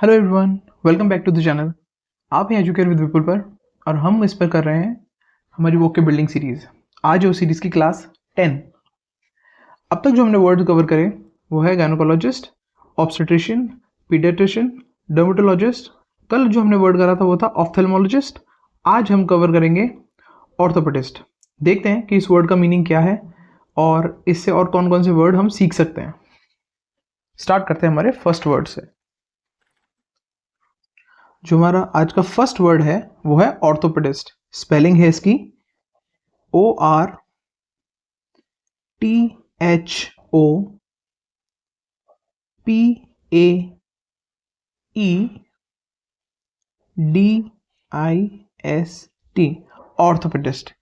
Hello everyone, welcome back to the channel. आप हैं educate with विपुल पर और हम इस पर कर रहे हैं हमारी वोके बिल्डिंग सीरीज। आज वो सीरीज की क्लास 10। अब तक जो हमने वर्ड कवर करे वो है गायनोकोलॉजिस्ट, ऑब्स्टेट्रिशियन, पीडियाट्रिशियन, डर्मेटोलॉजिस्ट। कल जो हमने वर्ड करा था वो था ऑफ्थेल्मोलॉजिस्ट। आज हम कवर करेंगे ऑर्थोपेडिस्ट। देखते हैं कि इस वर्ड का मीनिंग क्या है और इससे और कौन कौन से वर्ड हम सीख सकते हैं। स्टार्ट करते हैं हमारे फर्स्ट वर्ड से। जो हमारा आज का फर्स्ट वर्ड है वो है ऑर्थोपेडिस्ट। स्पेलिंग है इसकी ORTHOPAEDIST। ऑर्थोपेडिस्ट।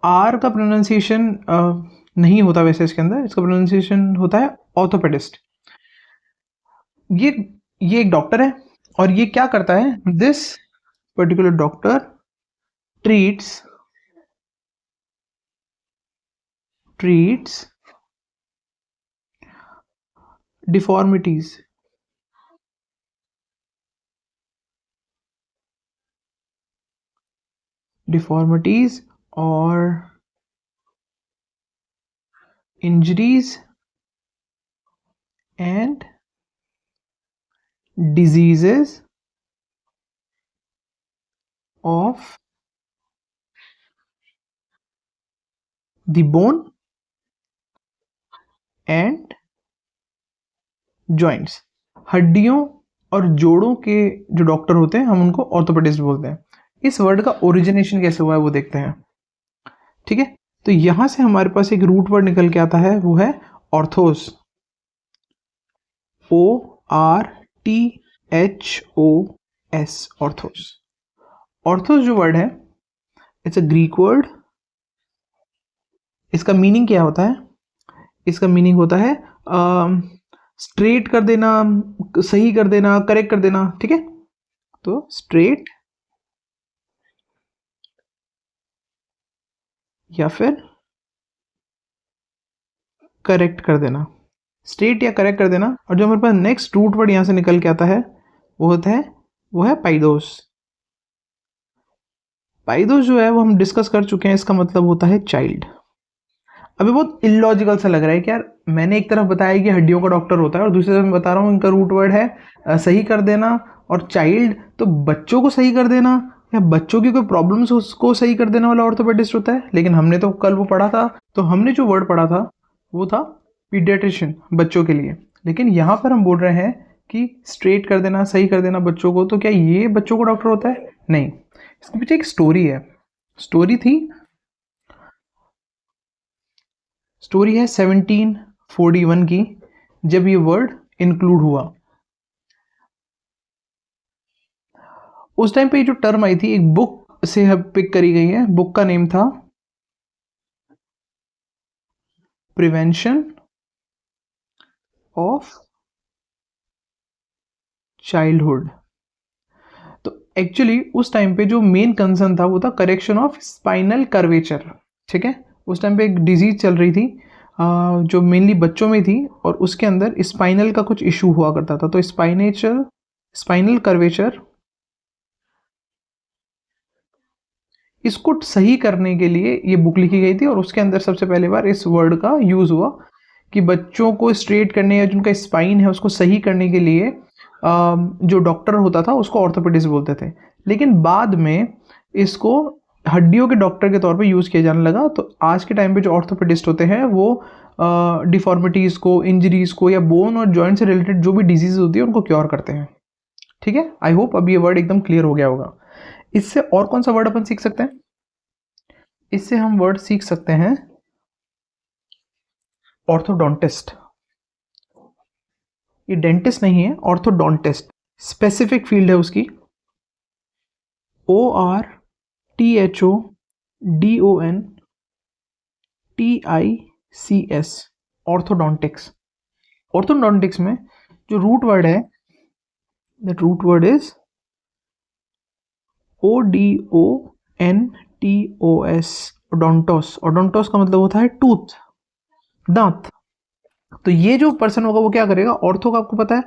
आर का प्रोनाउंसिएशन नहीं होता वैसे इसके अंदर, इसका प्रोनाउंसिएशन होता है ऑर्थोपेडिस्ट। ये एक डॉक्टर है और ये क्या करता है? This particular doctor treats deformities or injuries and diseases of the bone and joints। हड्डियों और जोड़ों के जो डॉक्टर होते हैं हम उनको ऑर्थोपेडिस्ट बोलते हैं। इस वर्ड का ओरिजिनेशन कैसे हुआ है वो देखते हैं। ठीक है, तो यहां से हमारे पास एक रूट वर्ड निकल के आता है, वो है ऑर्थोस। ORTHOS, orthos. ऑर्थोस जो वर्ड है इट्स अ ग्रीक वर्ड। इसका मीनिंग क्या होता है? इसका मीनिंग होता है स्ट्रेट कर देना, सही कर देना, करेक्ट कर देना। ठीक है, तो स्ट्रेट या फिर करेक्ट कर देना, स्ट्रेट या करेक्ट कर देना। और जो हमारे पास नेक्स्ट रूट वर्ड यहां से निकल के आता है वो है पाइदोस। पाइदोस जो है वो हम डिस्कस कर चुके हैं, इसका मतलब होता है चाइल्ड। अभी बहुत इलॉजिकल सा लग रहा है कि यार मैंने एक तरफ बताया कि हड्डियों का डॉक्टर होता है और दूसरी तरफ मैं बता रहा हूँ इनका रूट वर्ड है सही कर देना और चाइल्ड, तो बच्चों को सही कर देना या बच्चों की कोई प्रॉब्लम्स उसको सही कर देने वाला ऑर्थोपेडिस्ट होता है। लेकिन हमने तो कल वो पढ़ा था, तो हमने जो वर्ड पढ़ा था वो था पीडियाट्रिशियन, बच्चों के लिए। लेकिन यहाँ पर हम बोल रहे हैं कि स्ट्रेट कर देना, सही कर देना बच्चों को, तो क्या ये बच्चों को डॉक्टर होता है? नहीं, इसके पीछे एक स्टोरी है। स्टोरी है 1741 की, जब ये वर्ड इंक्लूड हुआ। उस टाइम पे जो टर्म आई थी एक बुक से पिक करी गई है। बुक का नेम था प्रिवेंशन ऑफ चाइल्डहुड। तो एक्चुअली उस टाइम पे जो मेन कंसर्न था वो था करेक्शन ऑफ स्पाइनल कर्वेचर। ठीक है, उस टाइम पे एक डिजीज चल रही थी जो मेनली बच्चों में थी और उसके अंदर स्पाइनल का कुछ इशू हुआ करता था। तो स्पाइनल कर्वेचर, इसको सही करने के लिए ये बुक लिखी गई थी और उसके अंदर सबसे पहले बार इस वर्ड का यूज हुआ कि बच्चों को स्ट्रेट करने या जिनका स्पाइन है उसको सही करने के लिए जो डॉक्टर होता था उसको ऑर्थोपेडिस्ट बोलते थे। लेकिन बाद में इसको हड्डियों के डॉक्टर के तौर पे यूज़ किया जाने लगा। तो आज के टाइम पे जो ऑर्थोपेडिस्ट होते हैं वो डिफॉर्मिटीज़ को, इंजरीज को या बोन और जॉइंट से रिलेटेड जो भी डिजीज होती है उनको क्योर करते हैं। ठीक है, आई होप अब ये वर्ड एकदम क्लियर हो गया होगा। इससे और कौन सा वर्ड अपन सीख सकते हैं? इससे हम वर्ड सीख सकते हैं ऑर्थोडोंटिस्ट। ये डेंटिस्ट नहीं है, ऑर्थोडोंटिस्ट स्पेसिफिक फील्ड है उसकी। ORTHODONTICS, orthodontics. ऑर्थोडोंटिक्स में जो रूट वर्ड है, that root word is ODONTOS, odontos. Odontos का मतलब होता है टूथ, दांत। तो ये जो पर्सन होगा वो क्या करेगा? ऑर्थो का आपको पता है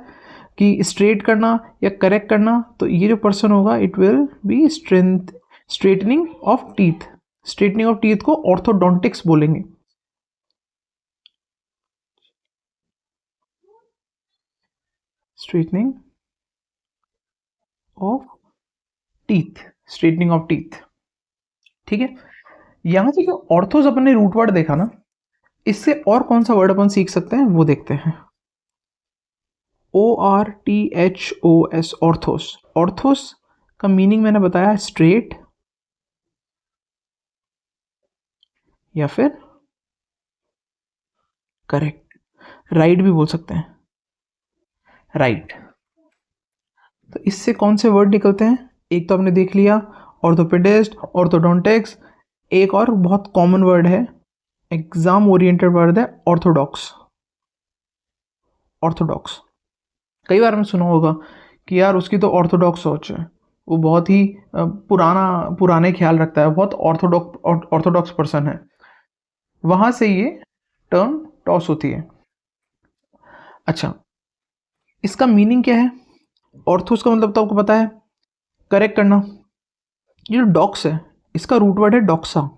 कि स्ट्रेट करना या करेक्ट करना, तो ये जो पर्सन होगा it will be straightening of teeth. Straightening of teeth को ऑर्थोडोंटिक्स बोलेंगे। Straightening of teeth, straightening of teeth. ठीक है, यहां से जो ऑर्थोस अपने रूट वर्ड देखा ना, इससे और कौन सा वर्ड अपन सीख सकते हैं वो देखते हैं। ORTHOS, orthos. ऑर्थोस का मीनिंग मैंने बताया स्ट्रेट या फिर करेक्ट, राइट भी बोल सकते हैं, राइट। तो इससे कौन से वर्ड निकलते हैं? एक तो आपने देख लिया ऑर्थोपेडिस्ट, ऑर्थोडोंटिक्स। एक और बहुत कॉमन वर्ड है, एग्जाम ओरिएंटेड वर्ड है, ऑर्थोडॉक्स। ऑर्थोडॉक्स कई बार हमने सुना होगा कि यार उसकी तो ऑर्थोडॉक्स सोच है, वो बहुत ही पुराने ख्याल रखता है, बहुत ऑर्थोडॉक्स पर्सन है। वहां से ये टर्म टॉस होती है। अच्छा, इसका मीनिंग क्या है? ऑर्थोस का मतलब तो आपको पता है, करेक्ट करना। ये जो डॉक्स है, इसका रूट वर्ड है डॉक्सा।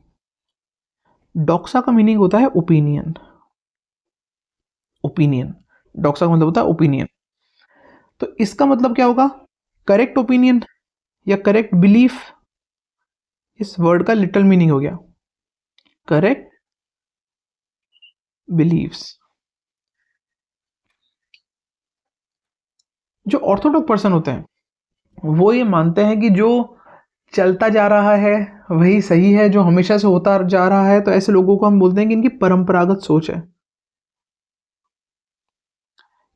डॉक्सा का मीनिंग होता है ओपिनियन। ओपिनियन, डॉक्सा का मतलब होता है ओपिनियन। तो इसका मतलब क्या होगा? करेक्ट ओपिनियन या करेक्ट बिलीफ। इस वर्ड का लिटरल मीनिंग हो गया करेक्ट बिलीव्स। जो ऑर्थोडॉक्स पर्सन होते हैं वो ये मानते हैं कि जो चलता जा रहा है वही सही है, जो हमेशा से होता जा रहा है। तो ऐसे लोगों को हम बोलते हैं कि इनकी परंपरागत सोच है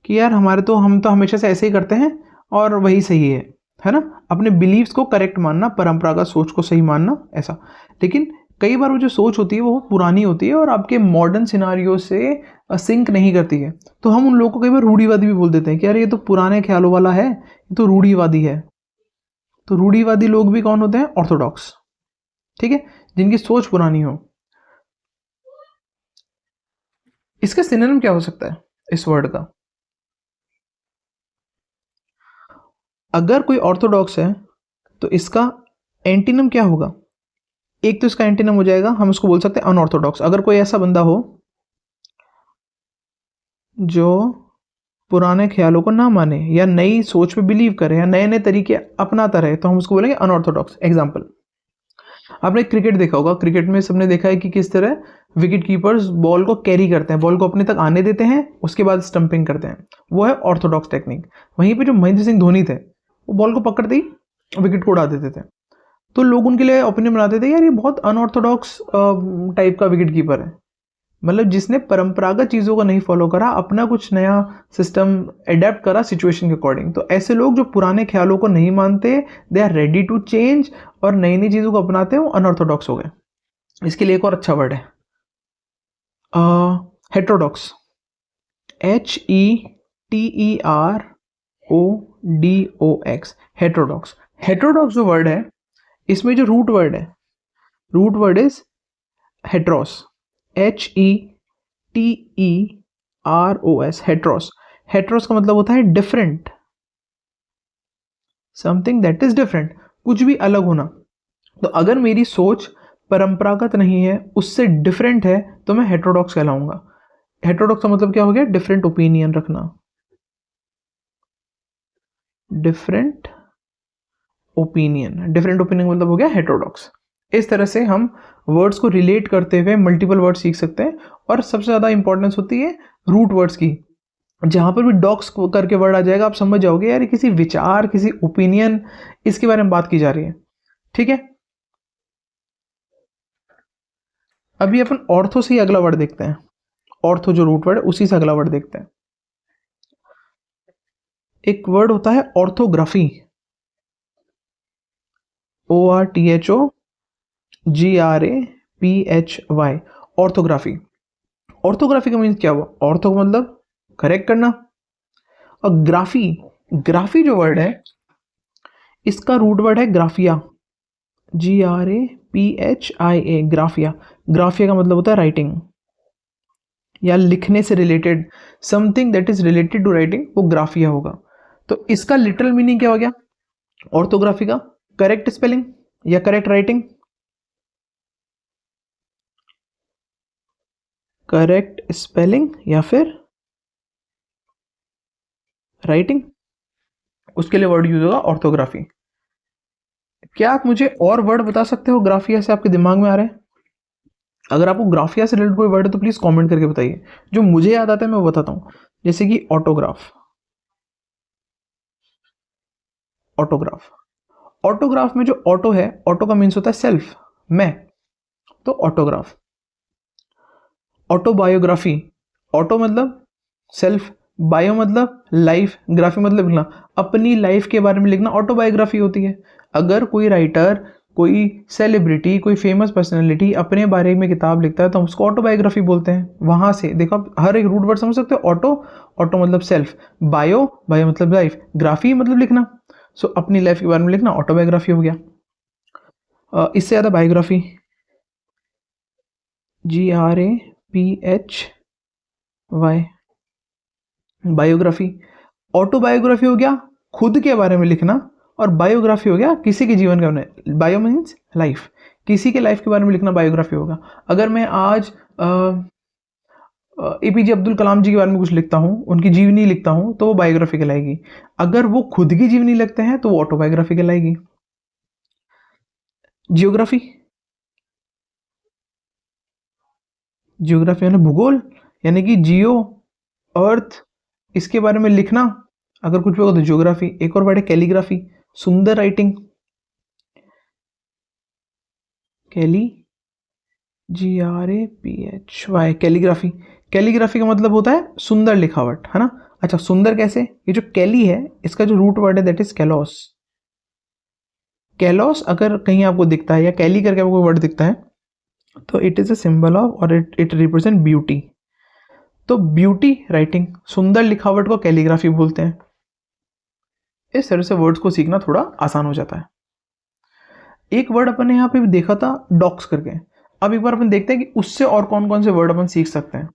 कि यार हम तो हमेशा से ऐसे ही करते हैं और वही सही है ना। अपने बिलीव्स को करेक्ट मानना, परंपरागत सोच को सही मानना, ऐसा। लेकिन कई बार वो जो सोच होती है वो पुरानी होती है और आपके मॉडर्न सिनारियो से सिंक नहीं करती है। तो हम उन लोगों को कई बार रूढ़िवादी भी बोल देते हैं कि यार ये तो पुराने ख्यालों वाला है, ये तो रूढ़िवादी है। तो रूढ़िवादी लोग भी कौन होते हैं? ऑर्थोडॉक्स। ठीक है, जिनकी सोच पुरानी हो। इसका सिनोनिम क्या हो सकता है इस वर्ड का? अगर कोई ऑर्थोडॉक्स है तो इसका एंटीनम क्या होगा? एक तो इसका एंटीनम हो जाएगा, हम उसको बोल सकते हैं अनऑर्थोडॉक्स। अगर कोई ऐसा बंदा हो जो पुराने ख्यालों को ना माने या नई सोच पे बिलीव करे या नए नए तरीके अपनाता रहे, तो हम उसको बोलेंगे अनऑर्थोडॉक्स। एग्जाम्पल, आपने क्रिकेट देखा होगा, क्रिकेट में सबने देखा है कि किस तरह विकेट कीपर्स बॉल को कैरी करते हैं, बॉल को अपने तक आने देते हैं, उसके बाद स्टंपिंग करते हैं। वो है ऑर्थोडॉक्स टेक्निक। वहीं पे जो महेंद्र सिंह धोनी थे, वो बॉल को पकड़ते ही विकेट को उड़ा देते थे। तो लोग उनके लिए ओपिनियन बनाते थे यार ये बहुत अनऑर्थोडॉक्स टाइप का विकेट कीपर है, मतलब जिसने परंपरागत चीज़ों को नहीं फॉलो करा, अपना कुछ नया सिस्टम एडेप्ट करा सिचुएशन के अकॉर्डिंग। तो ऐसे लोग जो पुराने ख्यालों को नहीं मानते, they are ready to change और नई नई चीज़ों को अपनाते हैं, वो अनऑर्थोडॉक्स हो गए। इसके लिए एक और अच्छा वर्ड है हेट्रोडॉक्स। HETERODOX, heterodox. हेट्रोडॉक्स जो वर्ड है, इसमें जो रूट वर्ड है, रूट वर्ड इज हेट्रोस। HETEROS, हेट्रोस। हेट्रोस का मतलब होता है different, something that is different, कुछ भी अलग होना। तो अगर मेरी सोच परंपरागत नहीं है, उससे डिफरेंट है, तो मैं हेट्रोडॉक्स कहलाऊंगा। हेट्रोडॉक्स का मतलब क्या हो गया? डिफरेंट ओपिनियन रखना। डिफरेंट ओपिनियन, डिफरेंट ओपिनियन मतलब हो गया हेट्रोडॉक्स। इस तरह से हम वर्ड्स को रिलेट करते हुए मल्टीपल वर्ड सीख सकते हैं। और सबसे ज़्यादा इंपॉर्टेंस होती है रूट वर्ड्स की। जहाँ पर भी डॉक्स करके वर्ड आ जाएगा, आप समझ जाओगे यार किसी विचार, किसी ओपिनियन, इसके बारे में बात की जा रही है। ठीक है, अभी अपन ऑर्थो से ही अगला वर्ड देखते हैं। ऑर्थो जो रूट वर्ड है उसी से अगला वर्ड देखते हैं। एक वर्ड होता है ऑर्थोग्राफी। ORTHOGRAPHY, orthography. ऑर्थोग्राफी का मीन्स क्या हुआ? ऑर्थो का मतलब करेक्ट करना, और ग्राफी, ग्राफी जो वर्ड है इसका रूट वर्ड है ग्राफिया। GRAPHIA, ग्राफिया। ग्राफिया का मतलब होता है राइटिंग या लिखने से related, something that is related to writing, वो ग्राफिया होगा। तो इसका लिटरल मीनिंग क्या हो गया ऑर्थोग्राफी का? करेक्ट स्पेलिंग या करेक्ट राइटिंग? करेक्ट स्पेलिंग या फिर राइटिंग, उसके लिए वर्ड यूज होगा ऑर्थोग्राफी। क्या आप मुझे और वर्ड बता सकते हो ग्राफिया से आपके दिमाग में आ रहे हैं? अगर आपको ग्राफिया से रिलेटेड कोई वर्ड है तो प्लीज कमेंट करके बताइए। जो मुझे याद आता है मैं वो बताता हूँ, जैसे कि ऑटोग्राफ। ऑटोग्राफ ऑटोग्राफ में जो ऑटो है, ऑटो का मीन्स होता है सेल्फ, मैं, तो ऑटोग्राफ। ऑटोबायोग्राफी, ऑटो मतलब सेल्फ, बायो मतलब लाइफ, ग्राफी मतलब लिखना, अपनी लाइफ के बारे में लिखना ऑटोबायोग्राफी होती है। अगर कोई राइटर, कोई सेलिब्रिटी, कोई फेमस पर्सनैलिटी अपने बारे में किताब लिखता है तो हम उसको ऑटोबायोग्राफी बोलते हैं। वहां से देखो आप हर एक रूट वर्ड समझ सकते हो। ऑटो, ऑटो मतलब सेल्फ, बायो, बायो मतलब लाइफ, ग्राफी मतलब लिखना। सो अपनी लाइफ के बारे में लिखना ऑटोबायोग्राफी हो गया। इससे ज़्यादा बायोग्राफी, GRAPHY, बायोग्राफी। ऑटोबायोग्राफी हो गया खुद के बारे में लिखना, और बायोग्राफी हो गया किसी के जीवन के बारे में। बायो मीन्स लाइफ, किसी के लाइफ के बारे में लिखना बायोग्राफी होगा। अगर मैं आज APJ अब्दुल कलाम जी के बारे में कुछ लिखता हूँ, उनकी जीवनी लिखता हूँ, तो वो बायोग्राफी कहलाएगी। अगर वो खुद की जीवनी लिखते हैं तो वो ऑटोबायोग्राफी कहलाएगी। जियोग्राफी, जियोग्राफी यानी भूगोल, यानी कि जियो, अर्थ, इसके बारे में लिखना अगर कुछ भी होगा तो जियोग्राफी। एक और वर्ड है कैलीग्राफी, सुंदर राइटिंग। कैली, GRAPHY, कैलीग्राफी। कैलीग्राफी का मतलब होता है सुंदर लिखावट, है ना। अच्छा सुंदर कैसे? ये जो कैली है इसका जो रूट वर्ड है दैट इज कैलोस। कैलोस अगर कहीं आपको दिखता है या कैली करके आपको वर्ड दिखता है तो it is a symbol of, और इट रिप्रेजेंट ब्यूटी। तो ब्यूटी राइटिंग, सुंदर लिखावट को कैलीग्राफी बोलते हैं। इस तरह से वर्ड्स को सीखना थोड़ा आसान हो जाता है। एक वर्ड अपन ने यहाँ पे भी देखा था डॉक्स करके। अब एक बार अपन देखते हैं कि उससे और कौन कौन से वर्ड अपन सीख सकते हैं।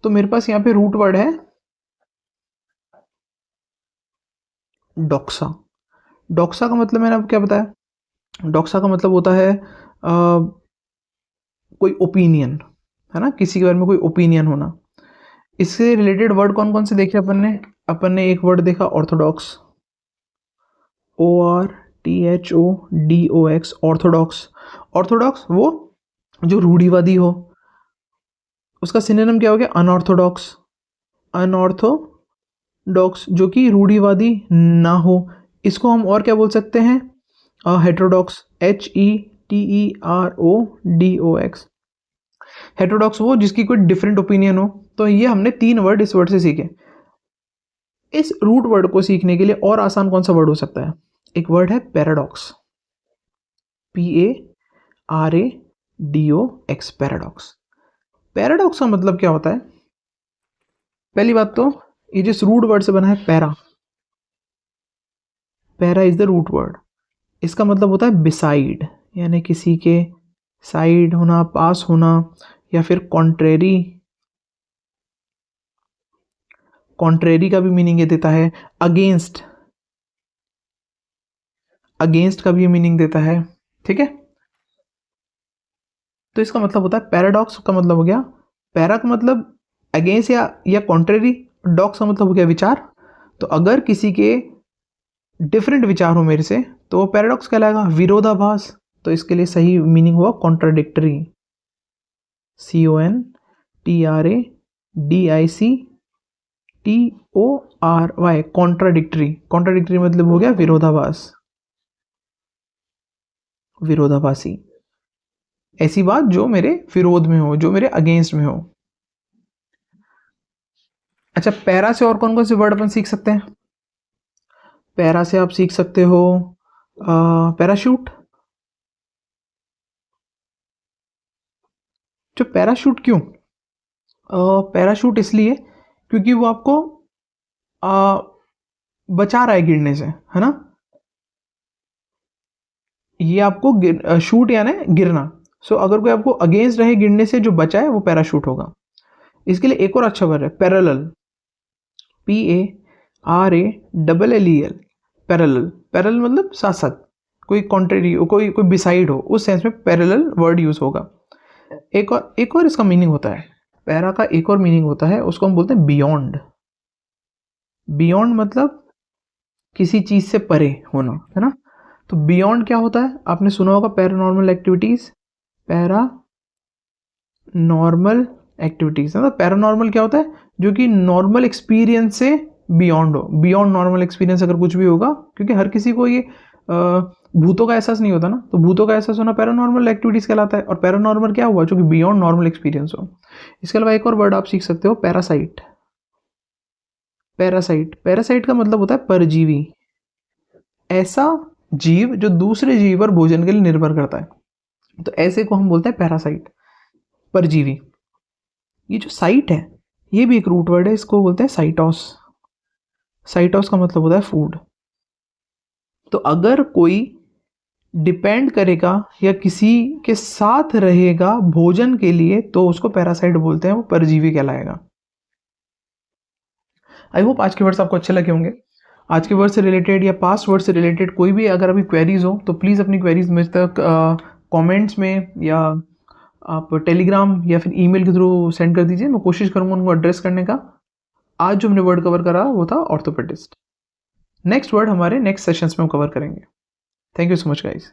तो मेरे पास यहाँ पे रूट वर्ड है डॉक्सा। डॉक्सा का मतलब मैंने आपको क्या बताया? डॉक्सा का मतलब होता है कोई ओपिनियन, है ना, किसी के बारे में कोई ओपिनियन होना। इससे रिलेटेड वर्ड कौन कौन से देखे अपन ने एक वर्ड देखा ऑर्थोडॉक्स, ORTHODOX, ऑर्थोडॉक्स। ऑर्थोडॉक्स वो जो रूढ़िवादी हो। उसका सिनोनिम क्या हो गया? अनऑर्थोडॉक्स। अनऑर्थोडॉक्स जो कि रूढ़िवादी ना हो, इसको हम और क्या बोल सकते हैं? Heterodox, HETERODOX। हेटेरोडॉक्स वो जिसकी कोई डिफरेंट ओपिनियन हो। तो ये हमने 3 वर्ड इस वर्ड से सीखे। इस रूट वर्ड को सीखने के लिए और आसान कौन सा वर्ड हो सकता है? एक वर्ड है पैराडॉक्स, PARADOX, पैराडॉक्स। पैराडॉक्स का मतलब क्या होता है? पहली बात तो ये जिस रूट वर्ड से बना है para, para is the root word. इसका मतलब होता है बिसाइड, यानी किसी के साइड होना, पास होना, या फिर कॉन्ट्रेरी। कॉन्ट्रेरी का भी मीनिंग ये देता है। अगेंस्ट, अगेंस्ट का भी मीनिंग देता है। ठीक है, तो इसका मतलब होता है पैराडॉक्स का मतलब हो गया, पैरा का मतलब अगेंस्ट या कॉन्ट्रेरी, डॉक्स का मतलब हो गया विचार। तो अगर किसी के डिफरेंट विचार हो मेरे से तो वो पैराडॉक्स कहलाएगा, विरोधाभास। तो इसके लिए सही मीनिंग हुआ कॉन्ट्राडिक्टरी, CONTRADICTORY, कॉन्ट्राडिक्टरी। कॉन्ट्राडिक्टरी मतलब हो गया विरोधाभास, विरोधाभासी, ऐसी बात जो मेरे विरोध में हो, जो मेरे अगेंस्ट में हो। अच्छा पैरा से और कौन कौन से वर्ड अपन सीख सकते हैं? पैरा से आप सीख सकते हो पैराशूट। जो पैराशूट क्यों? पैराशूट इसलिए क्योंकि वो आपको बचा रहा है गिरने से, है ना। ये आपको शूट यानी गिरना, सो अगर कोई आपको अगेंस्ट रहे गिरने से, जो बचा है वो पैराशूट होगा। इसके लिए एक और अच्छा वर्ड है पैरेलल, PARALLEL, पैरेलल। पैरेलल मतलब साथ साथ, कोई कॉन्ट्रेरी, कोई बिसाइड हो, उस सेंस में पैरेलल वर्ड यूज होगा। एक और इसका मीनिंग होता है, पैरा का एक और मीनिंग होता है, उसको हम बोलते हैं बियॉन्ड। बियॉन्ड मतलब किसी चीज से परे होना, है ना। तो बियॉन्ड क्या होता है, आपने सुना होगा पैरानॉर्मल एक्टिविटीज। पैरानॉर्मल एक्टिविटीज मतलब पैरानॉर्मल क्या होता है, जो कि नॉर्मल एक्सपीरियंस से बियॉन्ड हो। बियॉन्ड नॉर्मल एक्सपीरियंस अगर कुछ भी होगा, क्योंकि हर किसी को ये भूतों का एहसास नहीं होता ना, तो भूतों का एहसास होना पैरानॉर्मल एक्टिविटीज कहलाता है। और पैरानॉर्मल क्या हुआ, जो कि बियॉन्ड नॉर्मल एक्सपीरियंस हो। इसके अलावा एक और वर्ड आप सीख सकते हो, पैरासाइट। पैरासाइट, पैरासाइट का मतलब होता है परजीवी, ऐसा जीव जो दूसरे जीव पर भोजन के लिए निर्भर करता है, तो ऐसे को हम बोलते हैं पैरासाइट, परजीवी। ये जो साइट है, ये भी एक रूट वर्ड है, इसको बोलते हैं साइटोस। साइटोस का मतलब होता है फूड। तो अगर कोई डिपेंड करेगा या किसी के साथ रहेगा भोजन के लिए, तो उसको पैरासाइट बोलते हैं, वो परजीवी कहलाएगा। आई होप आज के वर्ड्स आपको अच्छे लगे होंगे। आज के वर्ड से रिलेटेड या पास्ट वर्ड से रिलेटेड कोई भी अगर अभी क्वेरीज हो, तो प्लीज़ अपनी क्वेरीज मुझ तक कमेंट्स में या आप टेलीग्राम या फिर ईमेल के थ्रू सेंड कर दीजिए। मैं कोशिश करूँगा उनको एड्रेस करने का। आज जो हमने वर्ड कवर करा वो था ऑर्थोपेडिस्ट। नेक्स्ट वर्ड हमारे नेक्स्ट सेशंस में हम कवर करेंगे। Thank you so much guys.